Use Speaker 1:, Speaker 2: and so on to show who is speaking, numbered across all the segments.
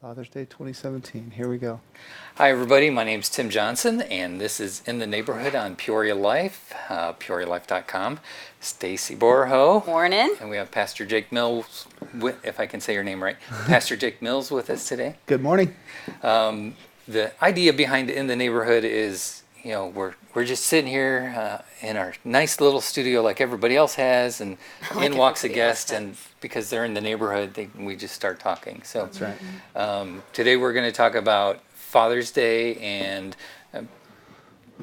Speaker 1: Father's Day 2017. Here we go.
Speaker 2: Hi, everybody. My name's Tim Johnson, and this is In the Neighborhood on Peoria Life, peorialife.com. Stacy Borho.
Speaker 3: Morning.
Speaker 2: And we have Pastor Jake Mills, if I can say your name right, Pastor Jake Mills with us today.
Speaker 1: Good morning.
Speaker 2: The idea behind In the Neighborhood is, we're just sitting here in our nice little studio like everybody else has, and in walks a guest, and because they're in the neighborhood, we just start talking. So
Speaker 1: That's right.
Speaker 2: today we're going to talk about Father's Day, and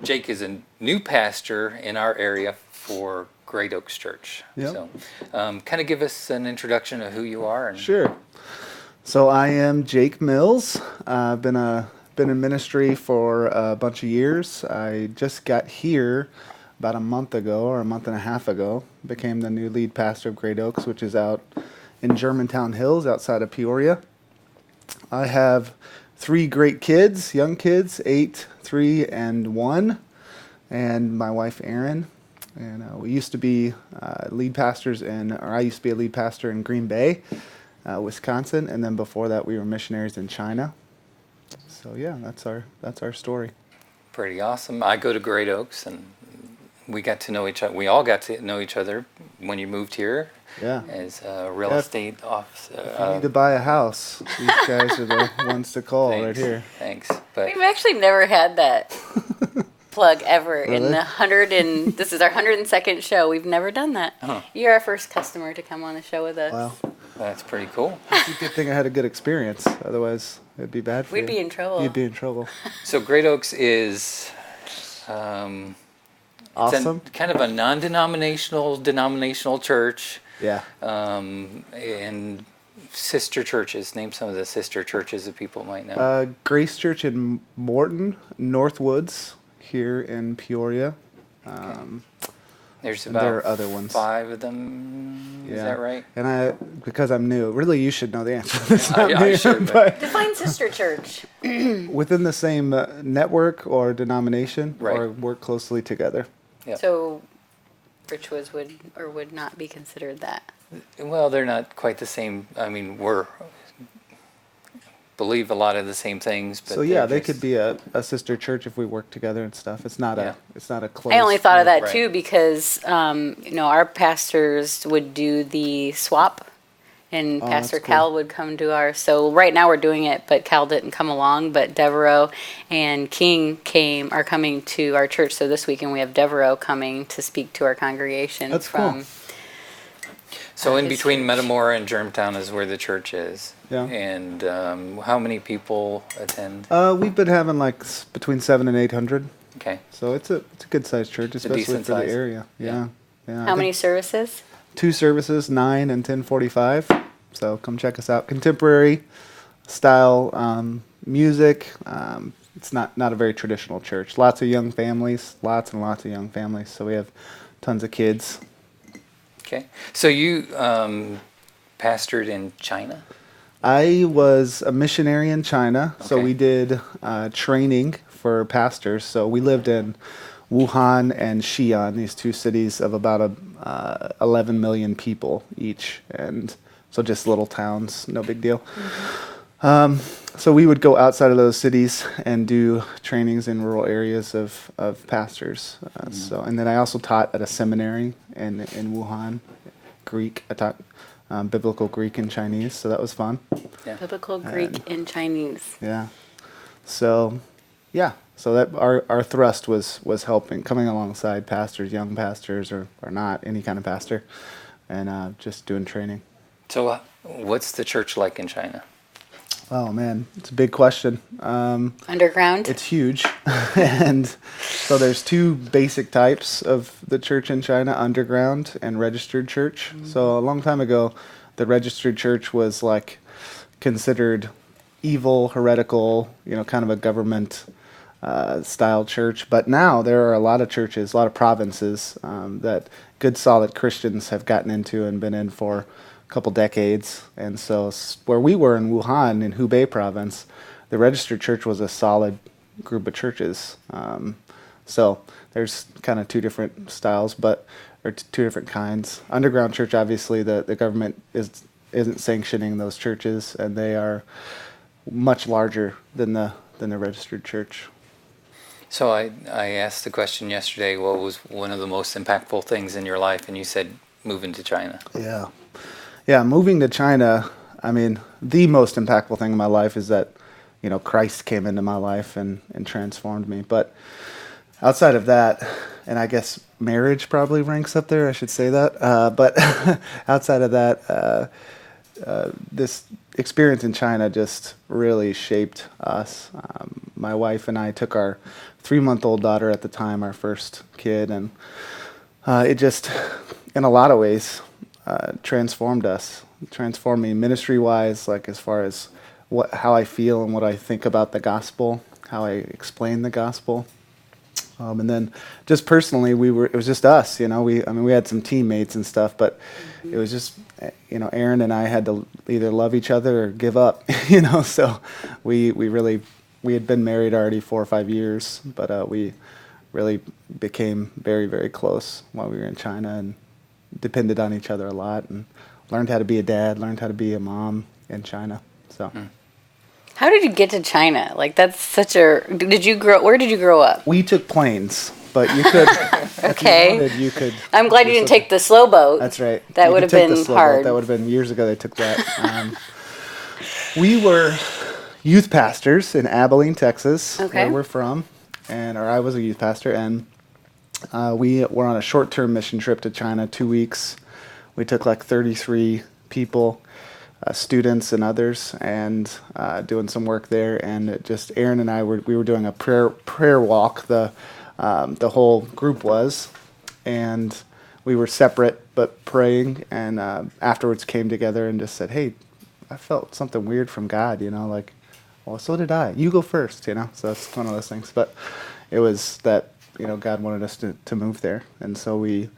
Speaker 2: Jake is a new pastor in our area for Great Oaks Church.
Speaker 1: Yep.
Speaker 2: So kind of give us an introduction of who you are.
Speaker 1: Sure. So I am Jake Mills. I've been in ministry for a bunch of years. I just got here about a month ago or a month and a half ago. Became the new lead pastor of Great Oaks, which is out in Germantown Hills outside of Peoria. I have 3 great kids, young kids, 8, 3, and 1, and my wife Erin. And we used to be lead pastors I used to be a lead pastor in Green Bay, Wisconsin, and then before that we were missionaries in China. So yeah, that's our story.
Speaker 2: Pretty awesome. I go to Great Oaks, and we got to know each other. We all got to know each other when you moved here.
Speaker 1: Yeah.
Speaker 2: As a real estate officer.
Speaker 1: If you need to buy a house, these guys are the ones to call right here.
Speaker 2: Thanks. But
Speaker 3: We've actually never had that plug ever
Speaker 1: Really?
Speaker 3: in this is our 102nd show. We've never done that.
Speaker 2: Huh.
Speaker 3: You're our first customer to come on the show with us.
Speaker 1: Wow.
Speaker 2: that's pretty cool.
Speaker 1: It's a good thing I had a good experience. Otherwise, it'd be bad for you.
Speaker 3: We'd be in trouble.
Speaker 1: You'd be in trouble.
Speaker 2: So Great Oaks is
Speaker 1: Awesome.
Speaker 2: kind of a denominational church.
Speaker 1: Yeah.
Speaker 2: And sister churches. Name some of the sister churches that people might know.
Speaker 1: Grace Church in Morton, Northwoods here in Peoria.
Speaker 2: There's
Speaker 1: and
Speaker 2: about
Speaker 1: there are other ones.
Speaker 2: 5 of them. Is that right?
Speaker 1: And because I'm new, really you should know the answer to this. Not
Speaker 2: I
Speaker 1: me,
Speaker 2: should,
Speaker 1: but
Speaker 3: Define sister church.
Speaker 1: within the same network or denomination,
Speaker 2: Right.
Speaker 1: or work closely together.
Speaker 2: Yep.
Speaker 3: So Richwoods would or would not be considered that.
Speaker 2: Well, they're not quite the same. I mean, believe a lot of the same things. But
Speaker 1: So yeah, they could be a sister church if we work together and stuff. It's not
Speaker 2: Yeah.
Speaker 1: a close.
Speaker 3: I only thought of that
Speaker 2: Right.
Speaker 3: too because our pastors would do the swap, and
Speaker 1: Oh,
Speaker 3: Pastor
Speaker 1: that's cool.
Speaker 3: Cal would come to ours. So right now we're doing it, but Cal didn't come along. But Devereux and King are coming to our church. So this weekend we have Devereux coming to speak to our congregation.
Speaker 1: That's
Speaker 3: from.
Speaker 1: cool.
Speaker 2: So in
Speaker 3: his
Speaker 2: between
Speaker 3: church.
Speaker 2: Metamora and Germantown is where the church is.
Speaker 1: Yeah.
Speaker 2: And how many people attend?
Speaker 1: We've been having between 700 and 800.
Speaker 2: Okay.
Speaker 1: So it's a good sized church,
Speaker 2: a
Speaker 1: especially
Speaker 2: decent
Speaker 1: for the
Speaker 2: size.
Speaker 1: area.
Speaker 2: Yeah.
Speaker 1: Yeah.
Speaker 3: How many services?
Speaker 1: 2 services, 9 and 10:45. So come check us out. Contemporary style music. It's not a very traditional church. Lots of young families, lots and lots of young families. So we have tons of kids.
Speaker 2: Okay. So you pastored in China?
Speaker 1: I was a missionary in China, so
Speaker 2: Okay.
Speaker 1: we did training for pastors. So we lived in Wuhan and Xi'an, these 2 cities of about 11 million people each, and so just little towns, no big deal. So we would go outside of those cities and do trainings in rural areas of pastors. And then I also taught at a seminary in Wuhan, Greek. I taught biblical Greek and Chinese, so that was fun.
Speaker 2: Yeah.
Speaker 3: Biblical Greek and Chinese.
Speaker 1: Yeah. So, yeah. So that our thrust was helping, coming alongside pastors, young pastors or not, any kind of pastor, and just doing training.
Speaker 2: So what's the church like in China?
Speaker 1: Oh man, it's a big question.
Speaker 3: Underground?
Speaker 1: It's huge, and so there's 2 basic types of the church in China: underground and registered church. So a long time ago, the registered church was considered evil, heretical, kind of a government style church. But now there are a lot of churches, a lot of provinces that good, solid Christians have gotten into and been in for couple decades. And so where we were in Wuhan, in Hubei province, the registered church was a solid group of churches. So there's kind of 2 different styles, or 2 different kinds. Underground church, obviously, the government isn't sanctioning those churches, and they are much larger than the registered church.
Speaker 2: So I asked the question yesterday, what was one of the most impactful things in your life? And you said moving to China.
Speaker 1: Yeah. Yeah, moving to China, I mean, the most impactful thing in my life is that, Christ came into my life and transformed me. But outside of that, and I guess marriage probably ranks up there, I should say that. But outside of that, this experience in China just really shaped us. My wife and I took our 3-month-old daughter at the time, our first kid, and it just, in a lot of ways, transformed us. Transformed me ministry-wise, like as far as how I feel and what I think about the gospel, how I explain the gospel. And then just personally, it was just us, we had some teammates and stuff, but it was just, Aaron and I had to either love each other or give up, so we had been married already 4 or 5 years, but we really became very, very close while we were in China and depended on each other a lot and learned how to be a dad, learned how to be a mom in China, so.
Speaker 3: How did you get to China? Like, that's such a... Where did you grow up?
Speaker 1: We took planes, but you could...
Speaker 3: Okay.
Speaker 1: If you wanted, you could...
Speaker 3: I'm glad you didn't take the slow boat.
Speaker 1: That's right.
Speaker 3: That would have been hard.
Speaker 1: That would have been years ago they took that. We were youth pastors in Abilene, Texas, where we're from, or I was a youth pastor, and we were on a short-term mission trip to China, 2 weeks. We took like 33 people, students and others, and doing some work there. And Aaron and I we were doing a prayer walk. The whole group was, and we were separate but praying. And afterwards came together and just said, "Hey, I felt something weird from God. Like, well, so did I. You go first. So that's one of those things. But it was that God wanted us to move there, and so we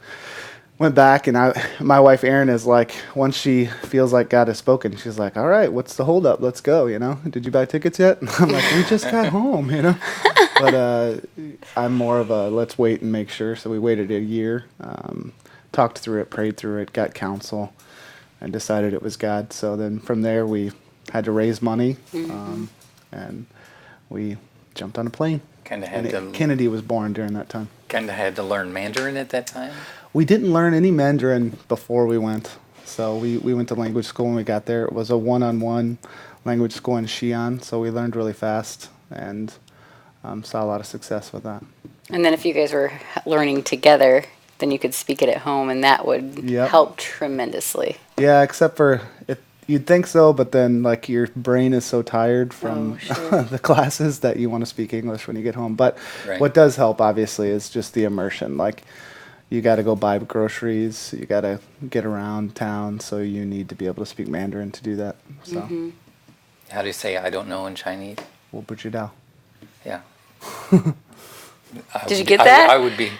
Speaker 1: went back, and my wife Erin is like, once she feels like God has spoken, she's like, all right, what's the holdup? Let's go, Did you buy tickets yet? I'm like, we just got home, But I'm more of a let's wait and make sure. So we waited a year, talked through it, prayed through it, got counsel, and decided it was God. So then from there we had to raise money, and we jumped on a plane. Kennedy was born during that time.
Speaker 2: Kind of had to learn Mandarin at that time?
Speaker 1: We didn't learn any Mandarin before we went. So we went to language school when we got there. It was a one-on-one language school in Xi'an, so we learned really fast and saw a lot of success with that.
Speaker 3: And then if you guys were learning together, then you could speak it at home, and that would help tremendously.
Speaker 1: Yeah, except for you'd think so, but then like your brain is so tired from the classes that you want to speak English when you get home. But what does help, obviously, is just the immersion. Like, you got to go buy groceries, you got to get around town, so you need to be able to speak Mandarin to do that. So,
Speaker 2: How do you say I don't know in Chinese?
Speaker 1: 我不知道.
Speaker 2: Yeah.
Speaker 3: Did you get that?
Speaker 2: I would be.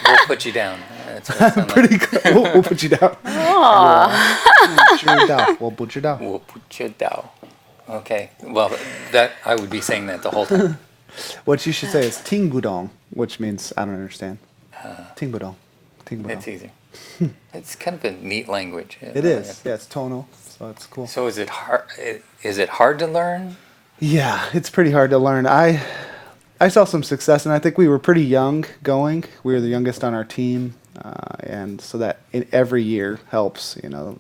Speaker 2: We'll put you down. That's what it sounds
Speaker 1: Pretty good. We'll put you down. 我不知道.
Speaker 2: 我不知道. Okay. Well, that I would be saying that the whole time.
Speaker 1: What you should say is 听不懂, which means I don't understand. 听不懂.
Speaker 2: It's easy. It's kind of a neat language.
Speaker 1: It is. Yeah, it's tonal, so it's cool.
Speaker 2: So is it hard? Is it hard to learn?
Speaker 1: Yeah, it's pretty hard to learn. I saw some success, and I think we were pretty young going. We were the youngest on our team, and so that every year helps,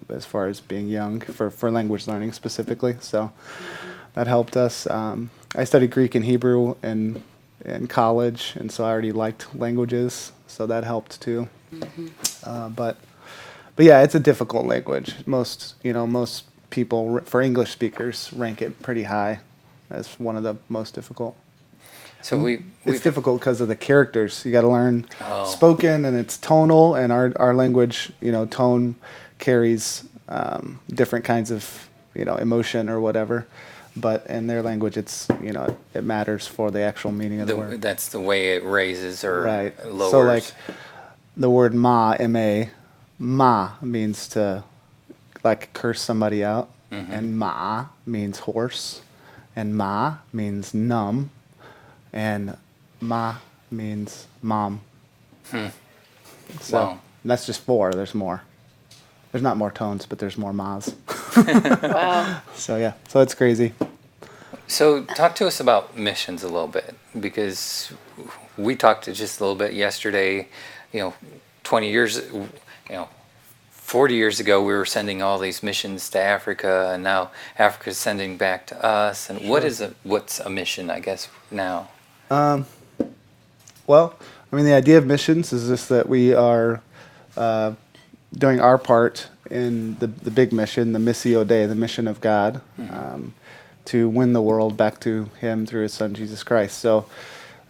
Speaker 1: as far as being young for language learning specifically. So that helped us. I studied Greek and Hebrew in college, and so I already liked languages, so that helped too. But yeah, it's a difficult language. Most people, for English speakers, rank it pretty high as one of the most difficult.
Speaker 2: So
Speaker 1: it's difficult because of the characters. You got to learn spoken, and it's tonal, and our language, tone carries different kinds of, emotion or whatever. But in their language, it's, it matters for the actual meaning of the word.
Speaker 2: That's the way it raises or lowers.
Speaker 1: So like the word ma, M-A, ma means to like curse somebody out, and ma means horse, and ma means numb, and ma means mom. So that's just 4. There's more. There's not more tones, but there's more mas.
Speaker 3: Wow.
Speaker 1: So yeah, so it's crazy.
Speaker 2: So talk to us about missions a little bit, because we talked just a little bit yesterday. 20 years, 40 years ago, we were sending all these missions to Africa, and now Africa's sending back to us. And what's a mission, I guess, now?
Speaker 1: Well, I mean, the idea of missions is just that we are doing our part in the big mission, the Missio Dei, the mission of God, to win the world back to Him through His Son, Jesus Christ. So,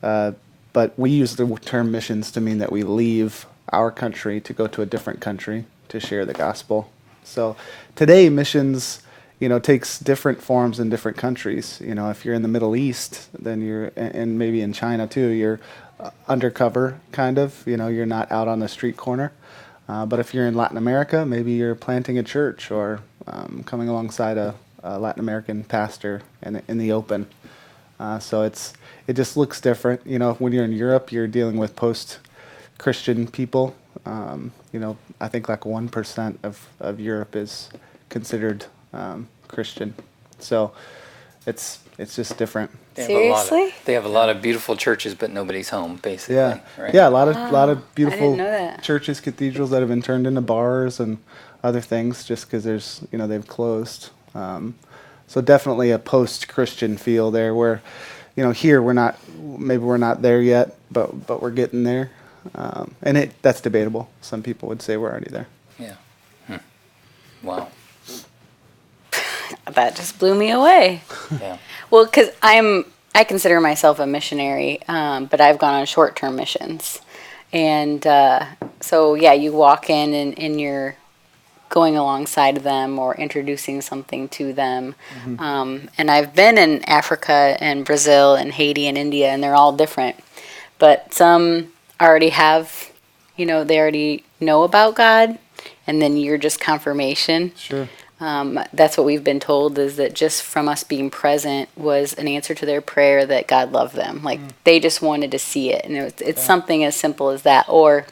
Speaker 1: but we use the term missions to mean that we leave our country to go to a different country to share the gospel. So today, missions, takes different forms in different countries. If you're in the Middle East, then and maybe in China too, you're undercover, kind of. You're not out on the street corner. But if you're in Latin America, maybe you're planting a church or coming alongside a Latin American pastor in the open. So it just looks different. When you're in Europe, you're dealing with post-Christian people. I think like 1% of Europe is considered Christian. So it's just different.
Speaker 3: Seriously?
Speaker 2: They have a lot of beautiful churches, but nobody's home, basically.
Speaker 1: Yeah,
Speaker 2: right?
Speaker 1: yeah, a lot of beautiful
Speaker 3: didn't know that.
Speaker 1: churches, cathedrals that have been turned into bars and other things just because they've closed. So definitely a post-Christian feel there, where here we're not there yet, but we're getting there, and that's debatable. Some people would say we're already there.
Speaker 2: Yeah. Wow.
Speaker 3: That just blew me away.
Speaker 2: Yeah.
Speaker 3: Well, because I consider myself a missionary, but I've gone on short-term missions. And so, yeah, you walk in and you're going alongside of them or introducing something to them. And I've been in Africa and Brazil and Haiti and India, and they're all different. But some already have, they already know about God, and then you're just confirmation.
Speaker 1: Sure.
Speaker 3: That's what we've been told, is that just from us being present was an answer to their prayer that God loved them. Like they just wanted to see it. And it's something as simple as that, or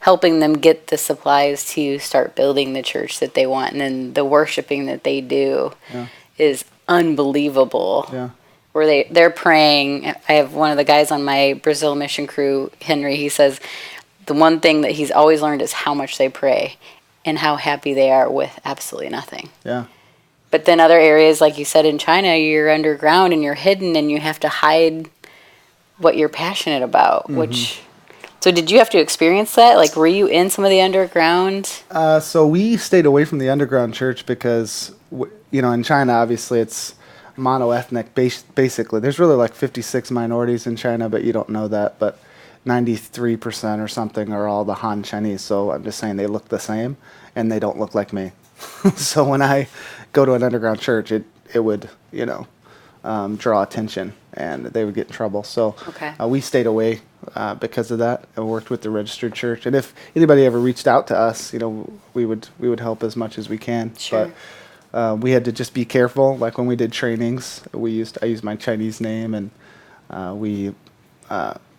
Speaker 3: helping them get the supplies to start building the church that they want. And then the worshiping that they do is unbelievable.
Speaker 1: Yeah.
Speaker 3: Where they're praying. I have one of the guys on my Brazil mission crew, Henry, he says the one thing that he's always learned is how much they pray and how happy they are with absolutely nothing.
Speaker 1: Yeah.
Speaker 3: But then other areas, like you said, in China, you're underground and you're hidden and you have to hide what you're passionate about, So did you have to experience that? Like, were you in some of the underground?
Speaker 1: So we stayed away from the underground church because, in China, obviously it's mono-ethnic, basically. There's really like 56 minorities in China, but you don't know that. But 93% or something are all the Han Chinese. So I'm just saying they look the same, and they don't look like me. So when I go to an underground church, it would, draw attention, and they would get in trouble. So we stayed away because of that, and worked with the registered church. And if anybody ever reached out to us, we would help as much as we can.
Speaker 3: Sure.
Speaker 1: But we had to just be careful. Like when we did trainings, I used my Chinese name, and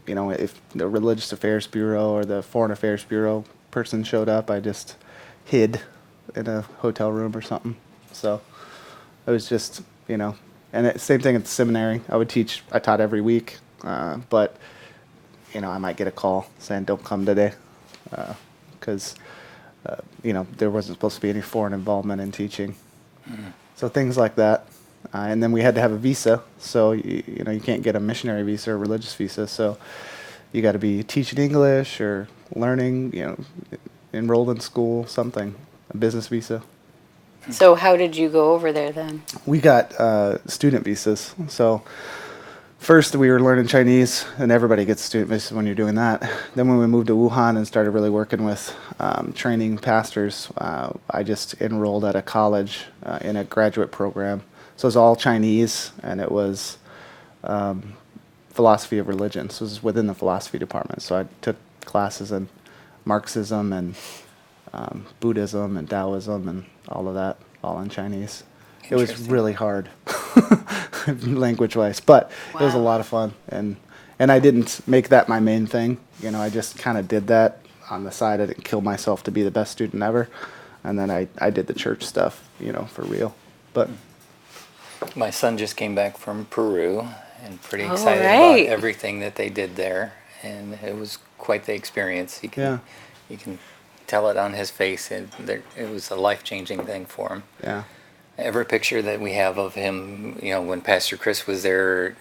Speaker 1: if the Religious Affairs Bureau or the Foreign Affairs Bureau person showed up, I just hid in a hotel room or something. So it was just, and same thing at the seminary. I taught every week, but, I might get a call saying, don't come today, because, there wasn't supposed to be any foreign involvement in teaching. So things like that. And then we had to have a visa, so you can't get a missionary visa or religious visa. So you got to be teaching English or learning, enrolled in school, something, a business visa.
Speaker 3: So how did you go over there then?
Speaker 1: We got student visas. So first we were learning Chinese, and everybody gets student visas when you're doing that. Then when we moved to Wuhan and started really working with training pastors, I just enrolled at a college in a graduate program. So it was all Chinese, and it was philosophy of religion. So it was within the philosophy department. So I took classes in Marxism and Buddhism and Taoism and all of that, all in Chinese. It was really hard, language-wise, but it was a lot of fun. And I didn't make that my main thing. I just kind of did that on the side. I didn't kill myself to be the best student ever. And then I did the church stuff, for real. But
Speaker 2: My son just came back from Peru and pretty
Speaker 3: Oh,
Speaker 2: excited
Speaker 3: right.
Speaker 2: about everything that they did there, and it was quite the experience.
Speaker 1: Yeah.
Speaker 2: You can tell it on his face, and it was a life-changing thing for him.
Speaker 1: Yeah.
Speaker 2: Every picture that we have of him, when Pastor Chris was there,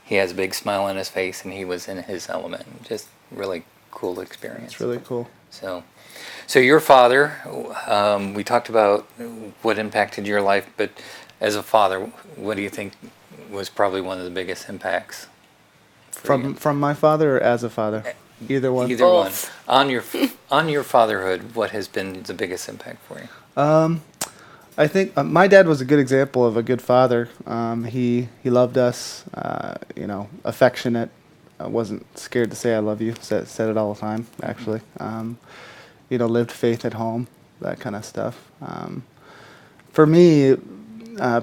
Speaker 2: he has a big smile on his face, and he was in his element. Just really cool experience.
Speaker 1: It's really cool.
Speaker 2: So your father, we talked about what impacted your life, but as a father, what do you think was probably one of the biggest impacts for you?
Speaker 1: From my father or as a father? Either one.
Speaker 2: Either one.
Speaker 3: Both.
Speaker 2: On your fatherhood, what has been the biggest impact for you?
Speaker 1: I think my dad was a good example of a good father. He loved us, affectionate. I wasn't scared to say I love you. Said it all the time, actually. Lived faith at home, that kind of stuff. For me,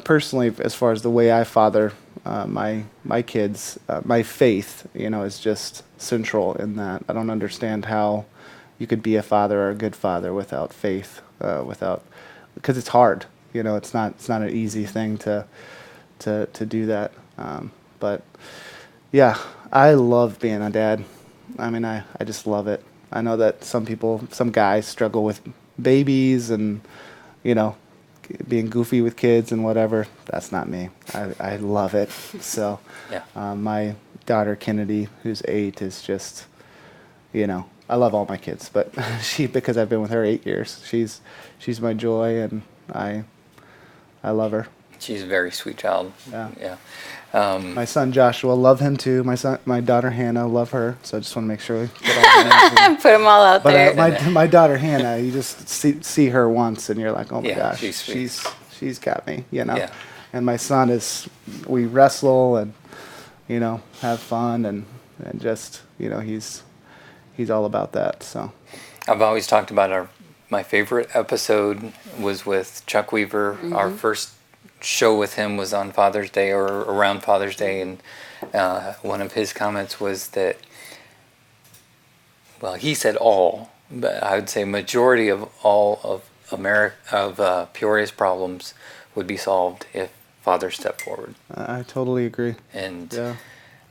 Speaker 1: personally, as far as the way I father my kids, my faith, is just central in that. I don't understand how you could be a father or a good father without faith, because it's hard. It's not an easy thing to do that. But yeah, I love being a dad. I mean, I just love it. I know that some guys struggle with babies and, being goofy with kids and whatever. That's not me. I love it. So,
Speaker 2: Yeah.
Speaker 1: my daughter Kennedy, who's 8, is just, I love all my kids, but because I've been with her 8 years, she's my joy, and I love her.
Speaker 2: She's a very sweet child.
Speaker 1: Yeah.
Speaker 2: Yeah.
Speaker 1: My son Joshua, love him too. My daughter Hannah, love her. So I just want to make sure we get all the names in.
Speaker 3: Put them all out
Speaker 1: But
Speaker 3: there.
Speaker 1: my daughter Hannah, you just see her once, and you're like, oh my
Speaker 2: Yeah,
Speaker 1: gosh,
Speaker 2: she's sweet.
Speaker 1: she's got me,
Speaker 2: Yeah.
Speaker 1: And my son we wrestle and have fun and just he's all about that. So
Speaker 2: I've always talked about my favorite episode was with Chuck Weaver. Our first show with him was on Father's Day or around Father's Day, and one of his comments was that, well, he said all, but I would say majority of all of Peoria's problems would be solved if fathers stepped forward.
Speaker 1: I totally agree.
Speaker 2: And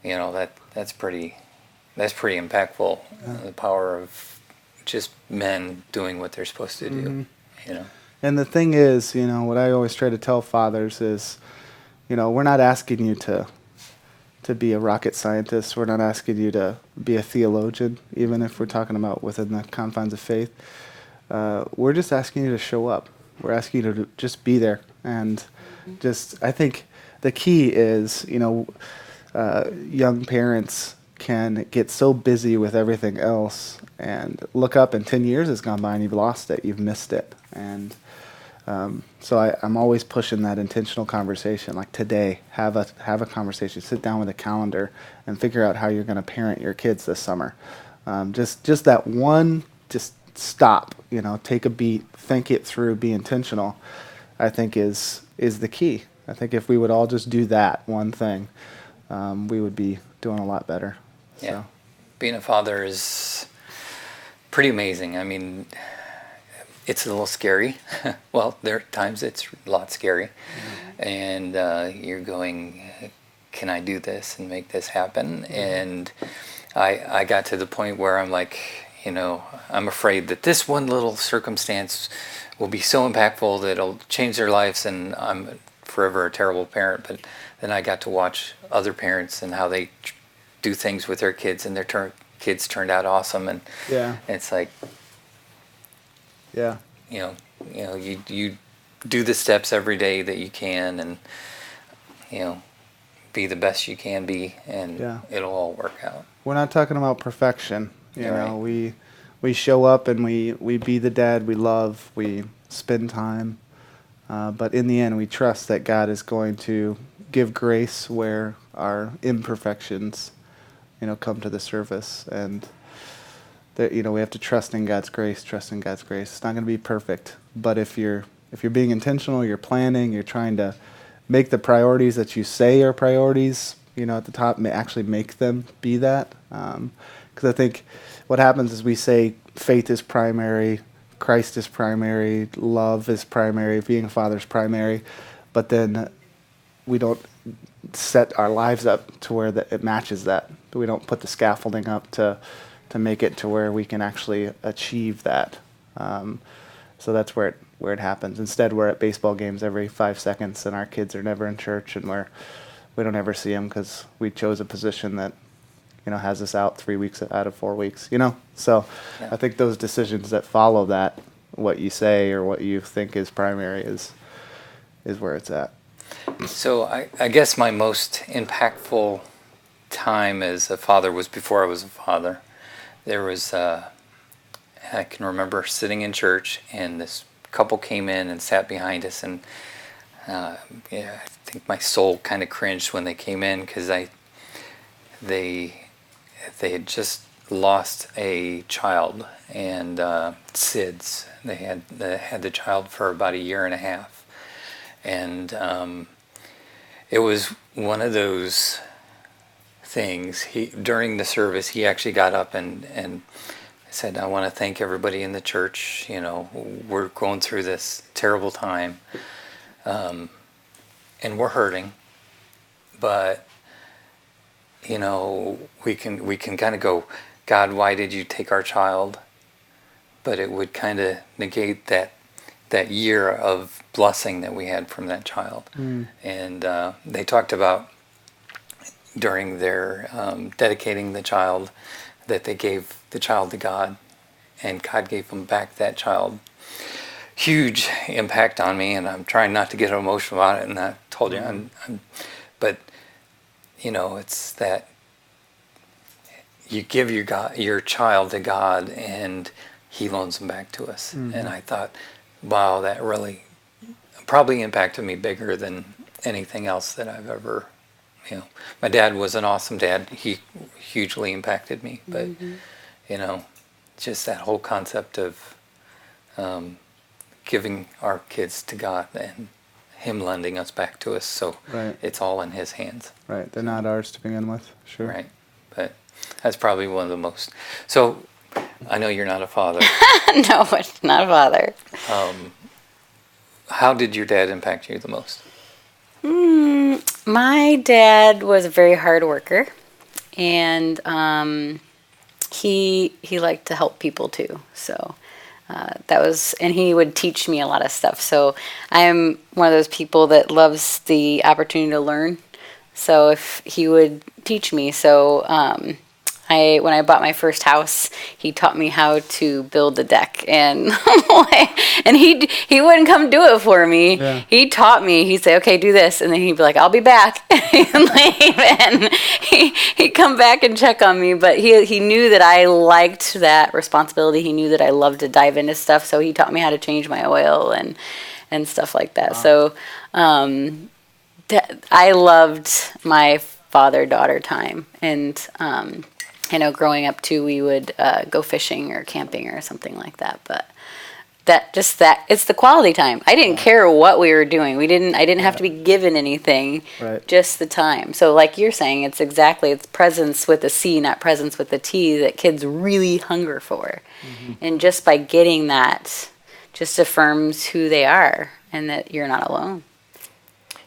Speaker 1: Yeah.
Speaker 2: that's pretty impactful. The power of just men doing what they're supposed to do.
Speaker 1: And the thing is, what I always try to tell fathers is, we're not asking you to be a rocket scientist. We're not asking you to be a theologian, even if we're talking about within the confines of faith. We're just asking you to show up. We're asking you to just be there. And I think the key is, young parents can get so busy with everything else and look up and 10 years has gone by and you've lost it, you've missed it. And so I'm always pushing that intentional conversation. Like today, have a conversation. Sit down with a calendar and figure out how you're going to parent your kids this summer. Just that one. Just stop. Take a beat, think it through, be intentional. I think is the key. I think if we would all just do that one thing, we would be doing a lot better.
Speaker 2: Yeah.
Speaker 1: So.
Speaker 2: Being a father is pretty amazing. I mean, it's a little scary. Well, there are times it's a lot scary. And you're going, can I do this and make this happen? And I got to the point where I'm like, I'm afraid that this one little circumstance will be so impactful that it'll change their lives, and I'm forever a terrible parent. But then I got to watch other parents and how they do things with their kids, and their kids turned out awesome. And it's like,
Speaker 1: Yeah.
Speaker 2: you do the steps every day that you can, and be the best you can be, and it'll all work out.
Speaker 1: We're not talking about perfection.
Speaker 2: Right.
Speaker 1: We show up and we be the dad we love. We spend time, but in the end, we trust that God is going to give grace where our imperfections, come to the surface, and that we have to trust in God's grace. Trust in God's grace. It's not going to be perfect, but if you're being intentional, you're planning, you're trying to make the priorities that you say are priorities, at the top, actually make them be that. Because I think what happens is we say faith is primary, Christ is primary, love is primary, being a father is primary, but then don't set our lives up to where it matches that. We don't put the scaffolding up to make it to where we can actually achieve that. So that's where it happens. Instead, we're at baseball games every 5 seconds, and our kids are never in church, and we don't ever see them because we chose a position that has us out 3 weeks out of 4 weeks. So
Speaker 2: Yeah.
Speaker 1: I think those decisions that follow that, what you say or what you think is primary, is where it's at.
Speaker 2: So I guess my most impactful time as a father was before I was a father. There was, I can remember sitting in church, and this couple came in and sat behind us, and I think my soul kind of cringed when they came in, because they had just lost a child, and SIDS. They had the child for about a year and a half, and it was one of those things. During the service, he actually got up and said, "I want to thank everybody in the church. We're going through this terrible time, and we're hurting, but we can kind of go, God, why did you take our child?" But it would kind of negate that year of blessing that we had from that child. And they talked about during their dedicating the child, that they gave the child to God, and God gave them back that child. Huge impact on me, and I'm trying not to get emotional about it. And I told you, but it's that you give your child to God, and He loans them back to us. And I thought, wow, that really probably impacted me bigger than anything else that I've ever. My dad was an awesome dad. He hugely impacted me, but just that whole concept of giving our kids to God and Him lending us back to us, so
Speaker 1: Right.
Speaker 2: it's all in His hands.
Speaker 1: Right. They're not ours to begin with. Sure.
Speaker 2: Right, but that's probably one of the most. So I know you're not a father.
Speaker 3: No, it's not a father.
Speaker 2: How did your dad impact you the most?
Speaker 3: My dad was a very hard worker, and he liked to help people too. So and he would teach me a lot of stuff. So I'm one of those people that loves the opportunity to learn. So if he would teach me, when I bought my first house, he taught me how to build the deck, and and he wouldn't come do it for me.
Speaker 1: Yeah.
Speaker 3: He taught me. He'd say, "Okay, do this," and then he'd be like, "I'll be back," and leave. And he'd come back and check on me. But he knew that I liked that responsibility. He knew that I loved to dive into stuff, so he taught me how to change my oil and stuff like that. Wow. So I loved my father-daughter time, and growing up too, we would go fishing or camping or something like that. But it's the quality time. I didn't care what we were doing. I didn't have to be given anything.
Speaker 1: Right.
Speaker 3: Just the time. So like you're saying, it's presence with a C, not presence with a T, that kids really hunger for. And just by getting that, just affirms who they are and that you're not alone.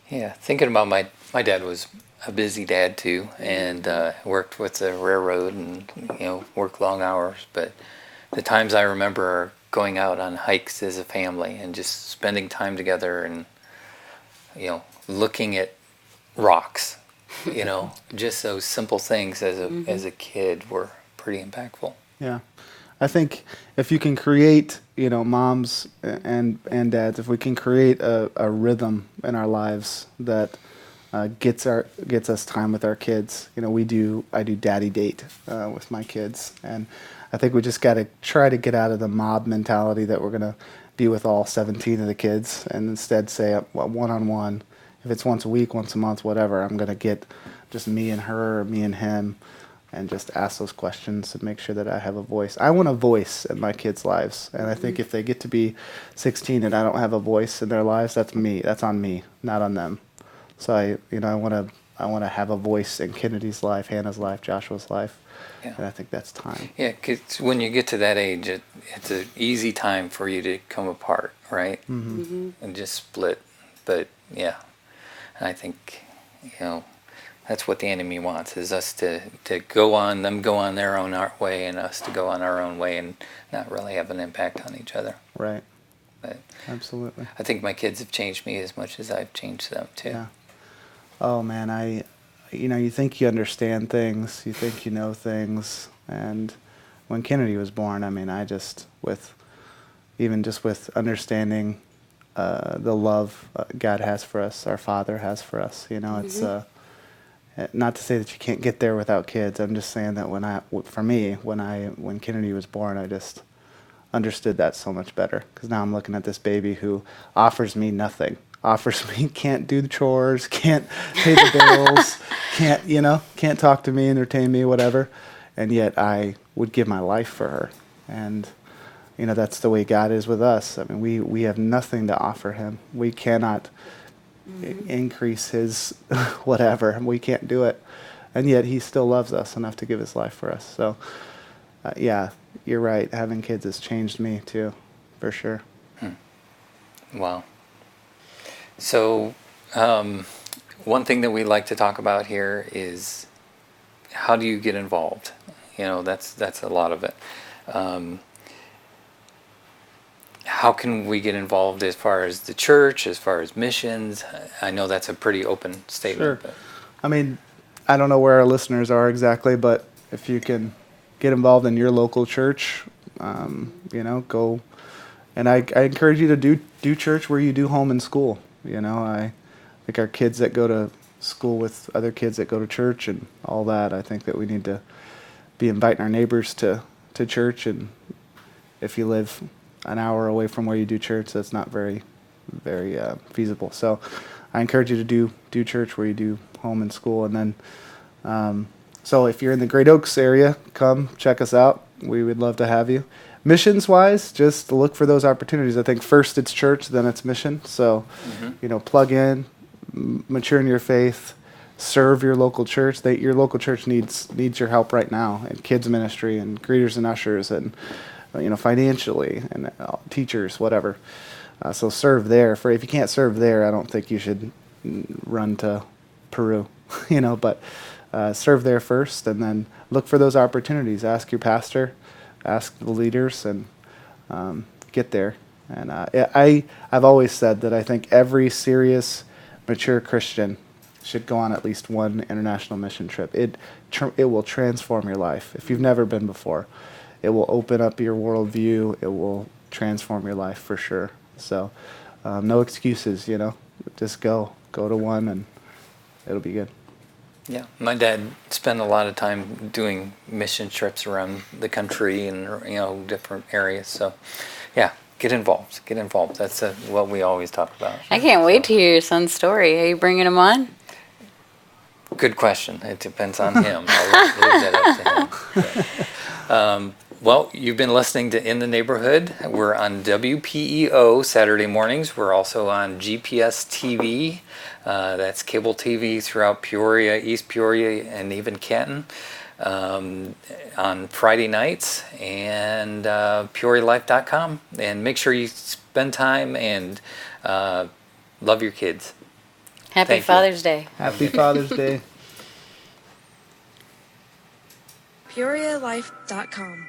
Speaker 2: Yeah, thinking about my dad was a busy dad too, and worked with the railroad and worked long hours. But the times I remember are going out on hikes as a family and just spending time together, and looking at rocks. Just those simple things as a kid were pretty impactful.
Speaker 1: Yeah. I think if you can create, moms and dads, if we can create a rhythm in our lives that gets us time with our kids. I do daddy date with my kids, and I think we just got to try to get out of the mob mentality that we're gonna be with all 17 of the kids, and instead say one-on-one. If it's once a week, once a month, whatever, I'm gonna get just me and her, or me and him, and just ask those questions and make sure that I have a voice. I want a voice in my kids' lives, and I think if they get to be 16 and I don't have a voice in their lives, that's me. That's on me, not on them. So I want to have a voice in Kennedy's life, Hannah's life, Joshua's life, and I think that's time.
Speaker 2: Yeah, 'cause when you get to that age, it's an easy time for you to come apart, right? And just split. But yeah, I think, that's what the enemy wants, is us to go on their own way, and us to go on our own way and not really have an impact on each other.
Speaker 1: Right.
Speaker 2: But
Speaker 1: Absolutely.
Speaker 2: I think my kids have changed me as much as I've changed them too.
Speaker 1: Yeah. Oh man, you think you understand things, you think you know things, and when Kennedy was born, I mean, with understanding the love God has for us, our Father has for us, it's not to say that you can't get there without kids. I'm just saying that when Kennedy was born, I just understood that so much better, because now I'm looking at this baby who offers me nothing. Can't do the chores, can't pay the bills, can't talk to me, entertain me, whatever. And yet I would give my life for her. And, that's the way God is with us. I mean, we have nothing to offer him. We cannot increase his whatever. We can't do it. And yet he still loves us enough to give his life for us. So, yeah, you're right. Having kids has changed me too, for sure.
Speaker 2: Wow. So, one thing that we like to talk about here is, how do you get involved? That's a lot of it. How can we get involved as far as the church, as far as missions? I know that's a pretty open statement.
Speaker 1: Sure. I mean, I don't know where our listeners are exactly, but if you can get involved in your local church, go. And I encourage you to do church where you do home and school. I think our kids that go to school with other kids that go to church and all that, I think that we need to be inviting our neighbors to church. And if you live an hour away from where you do church, that's not very, very feasible. So I encourage you to do church where you do home and school. And then, so if you're in the Great Oaks area, come check us out. We would love to have you. Missions-wise, just look for those opportunities. I think first it's church, then it's mission. So, plug in, mature in your faith, serve your local church. Your local church needs your help right now, and kids ministry, and greeters and ushers, and financially, and teachers, whatever. So serve there. If you can't serve there, I don't think you should run to Peru. But serve there first, and then look for those opportunities. Ask your pastor. Ask the leaders, and get there. And I've always said that I think every serious, mature Christian should go on at least one international mission trip. It will transform your life. If you've never been before, it will open up your worldview. It will transform your life for sure. So no excuses, just go to one, and it'll be good.
Speaker 2: Yeah, my dad spent a lot of time doing mission trips around the country and different areas. So, yeah, get involved. That's what we always talk about.
Speaker 3: I can't wait to hear your son's story. Are you bringing him on?
Speaker 2: Good question. It depends on him. I'll leave that up to him. Well, you've been listening to In the Neighborhood. We're on WPEO Saturday mornings. We're also on GPS TV. That's cable TV throughout Peoria, East Peoria, and even Canton. On Friday nights, and PeoriaLife.com. And make sure you spend time and love your kids.
Speaker 3: Happy Father's Day.
Speaker 1: Happy Father's Day.
Speaker 4: PeoriaLife.com